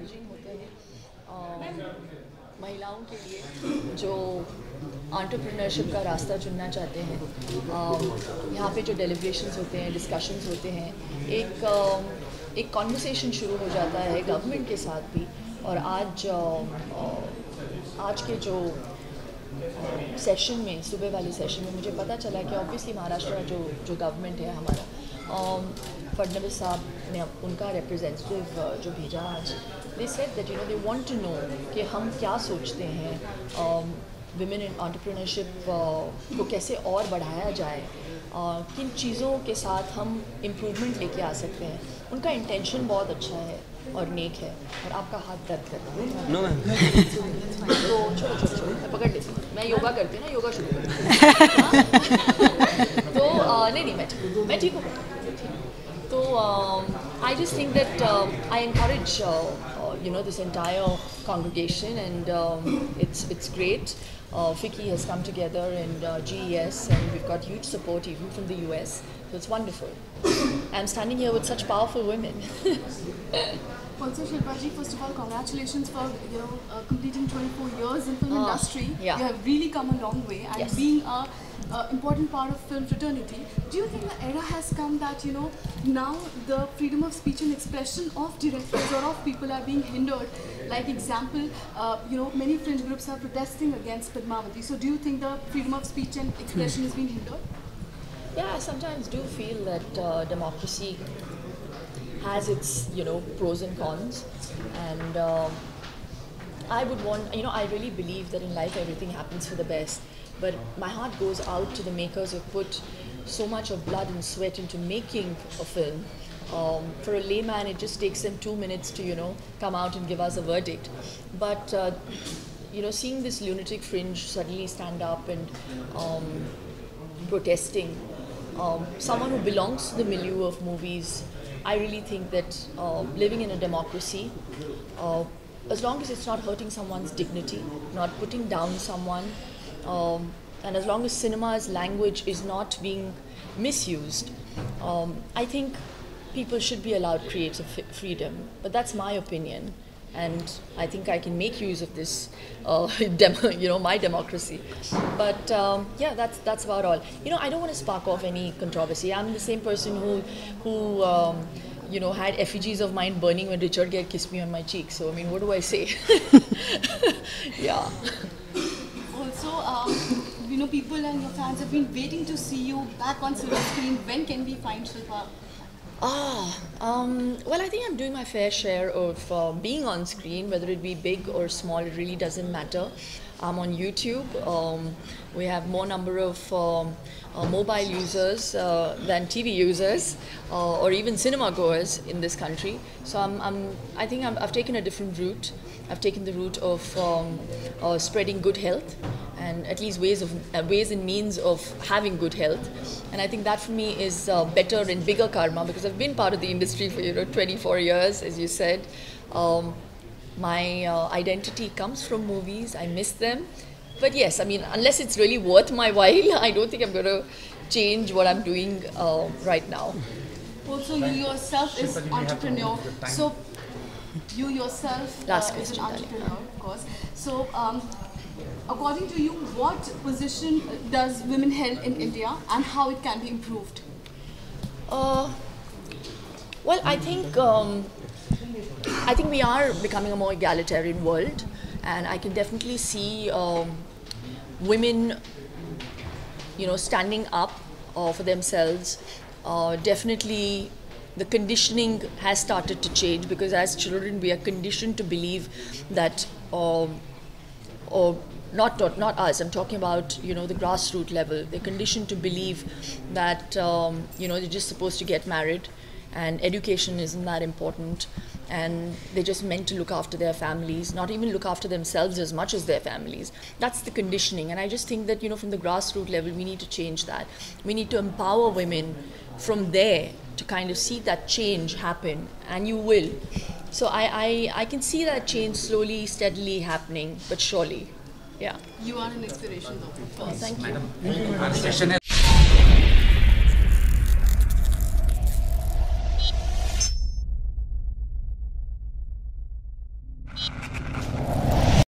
encouraging होते हैं महिलाओं के लिए जो एंटरप्रेन्योरशिप का रास्ता चुनना चाहते हैं। यहाँ पे जो डेलिब्रेशंस होते हैं, डिस्कशंस होते हैं, एक कॉन्वर्सेशन शुरू हो जाता है गवर्नमेंट के साथ भी। और आज के जो सेशन में, सुबह वाले सेशन में मुझे पता चला कि ऑब्वियसली महाराष्ट्र जो गवर्नमेंट है हमारा, फडणवीस साहब ने उनका रिप्रेजेंटेटिव जो भेजा आज, they said that they want to know कि हम क्या सोचते हैं विमेन इन एंटरप्रेन्योरशिप को कैसे और बढ़ाया जाए, किन चीज़ों के साथ हम इम्प्रूवमेंट लेके आ सकते हैं। उनका इंटेंशन बहुत अच्छा है और नेक है। और आपका हाथ दर्द करता है नो मैम तो छोड़ो मैं पकड़ लेती हूँ। मैं योगा करती हूँ ना, योगा शुरू करती तो नहीं मैं ठीक हूँ। तो I just think that I encourage this entire congregation, and it's great. Ficci has come together and GES, and we've got huge support even from the US, so it's wonderful. I'm standing here with such powerful women. Also, Shilpa ji, first of all, congratulations for completing 24 years in film industry. Yeah. You have really come a long way, and Yes. being a important part of film fraternity. Do you think the era has come that now the freedom of speech and expression of directors or of people are being hindered? Like example, many fringe groups are protesting against Padmavati. So do you think the freedom of speech and expression is being hindered? Yeah, I sometimes do feel that democracy has its pros and cons, and I would want I really believe that in life everything happens for the best. But my heart goes out to the makers who put so much of blood and sweat into making a film. For a layman, it just takes them 2 minutes to come out and give us a verdict. But seeing this lunatic fringe suddenly stand up and protesting, someone who belongs to the milieu of movies, I really think that living in a democracy, as long as it's not hurting someone's dignity, not putting down someone, and as long as cinema's language is not being misused, I think people should be allowed creative freedom. But that's my opinion, and I think I can make use of this, my democracy. But yeah, that's about all. I don't want to spark off any controversy. I'm the same person who had effigies of mine burning when Richard Gere kissed me on my cheek. So I mean, what do I say? Yeah. Also, people and your fans have been waiting to see you back on silver screen. When can we find Shilpa? Well, I think I'm doing my fair share of being on screen, whether it be big or small, it really doesn't matter. I'm on YouTube. We have more number of mobile users than TV users or even cinema goers in this country. So I think I've taken a different route. I've taken the route of spreading good health, and at least ways and means of having good health. And I think that for me is better and bigger karma, because I've been part of the industry for 24 years, as you said. My identity comes from movies. I miss them. But yes, I mean, unless it's really worth my while, I don't think I'm going to change what I'm doing right now. Also, you yourself is entrepreneur. So you yourself is an entrepreneur, of course. So according to you, what position does women hold in India, and how it can be improved? Well, I think we are becoming a more egalitarian world, and I can definitely see women, standing up for themselves. Definitely, the conditioning has started to change, because as children we are conditioned to believe that, or not us, I'm talking about the grassroots level. They're conditioned to believe that they're just supposed to get married, and education isn't that important, and they're just meant to look after their families, not even look after themselves as much as their families. That's the conditioning, and I just think that from the grassroots level we need to change that. We need to empower women from there to kind of see that change happen, and you will. So I can see that change slowly, steadily happening, but surely. Yeah. You are an inspiration, though. Oh, thank you. Madam,